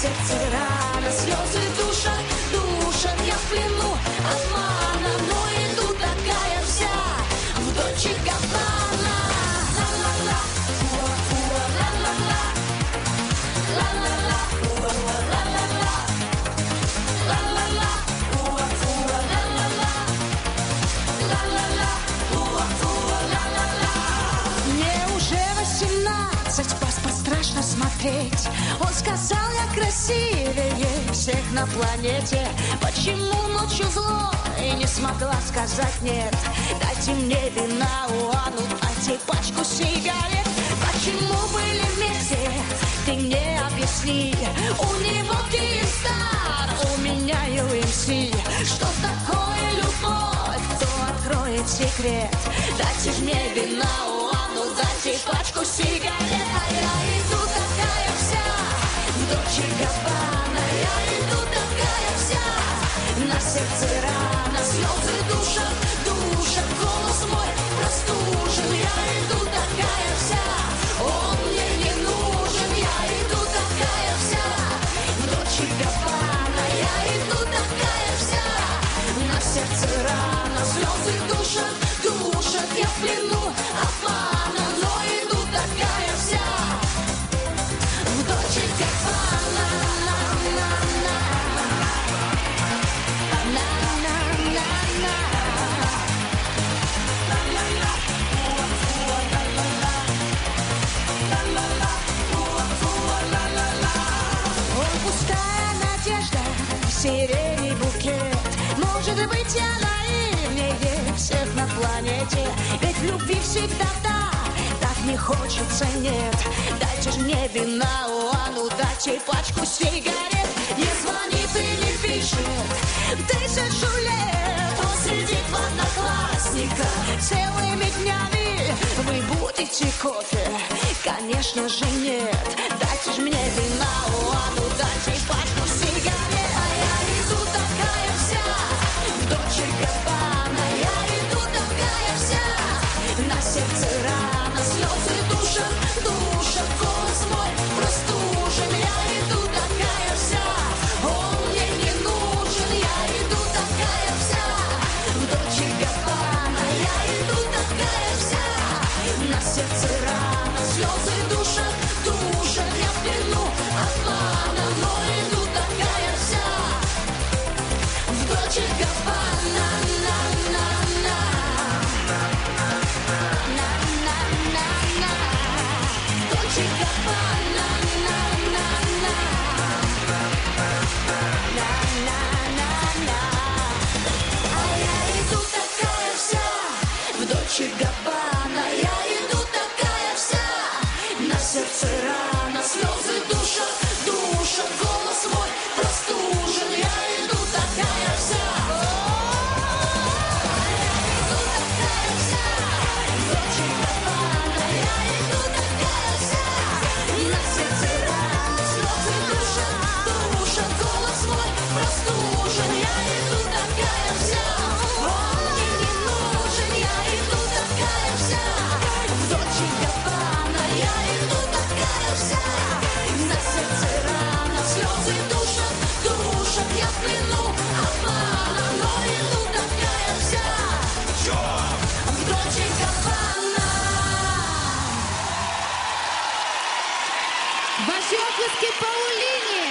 сердце рана, слезы душат, душат, я в плену обмана, но иду такая вся в Дольче Габбана. Ла-ла-ла, уа-уа, ла-ла-ла, ла-ла-ла, уа-уа, ла-ла-ла, ла-ла-ла, уа-уа, ла-ла-ла, ла-ла-ла, уа-уа, ла-ла-ла. Мне уже 18, паспорт страшно смотреть. Он сказал, я красивее всех на планете. Почему ночью зло и не смогла сказать нет? Дайте мне вина, ну дайте пачку сигарет. Почему были вместе, ты мне объясни. У него Киевстар, у меня UMC. Что такое любовь, кто откроет секрет? Дайте ж мне вина, ну дайте пачку сигарет. А я иду такая вся в Дольче Габбана, я иду такая вся, на сердце рана, слезы душат, душат, голос мой простужен. Я иду такая вся, он мне не нужен. Я иду такая вся в Дольче Габбана, я иду такая вся, на сердце рана, слезы душат, душат, я в плену обмана, но иду такая вся в Дольче Габбана. Ой, пустая надежда, сирени букет. Может быть, я наивнее всех на планете. Ведь в любви всегда так не хочется, нет. Дайте ж мне вина, ну дайте пачку сигарет. Не звонит и не пишет 1000 лет. Он сидит в Одноклассниках целыми днями. Вы будете кофе? Конечно же нет. Дайте ж мне вина, ну дайте пачку сигарет. А я иду такая вся в Дольче Габбана, я иду такая вся, на сердце рана, слезы душат, душат, голос мой простужен. Я иду такая вся, он мне не нужен. Я иду такая вся в Дольче Габбана, я иду такая вся, на сердце рана, слезы душат, душат, я в плену обмана, но иду такая вся в Дольче Габбана. На-на-на, на-на-на-на, Дольче Габбана, на-на-на, на-на-на-на. А я иду такая вся в Дольче Габбана, я иду такая вся, на сердце рана, слезы душат, душат, голос мой простужен. Я иду такая вся, я иду такая вся в Дольче Габбана, я иду такая вся, на сердце рана, слезы душат, душат, голос мой простужен. Я иду такая вся, он мне не нужен. Я иду такая вся в Дольче Габбана, я иду такая вся, на сердце рана, слезы душат, душат, я в плену обмана, но иду такая вся в Дольче Габбана. Ваши оплески Паулине!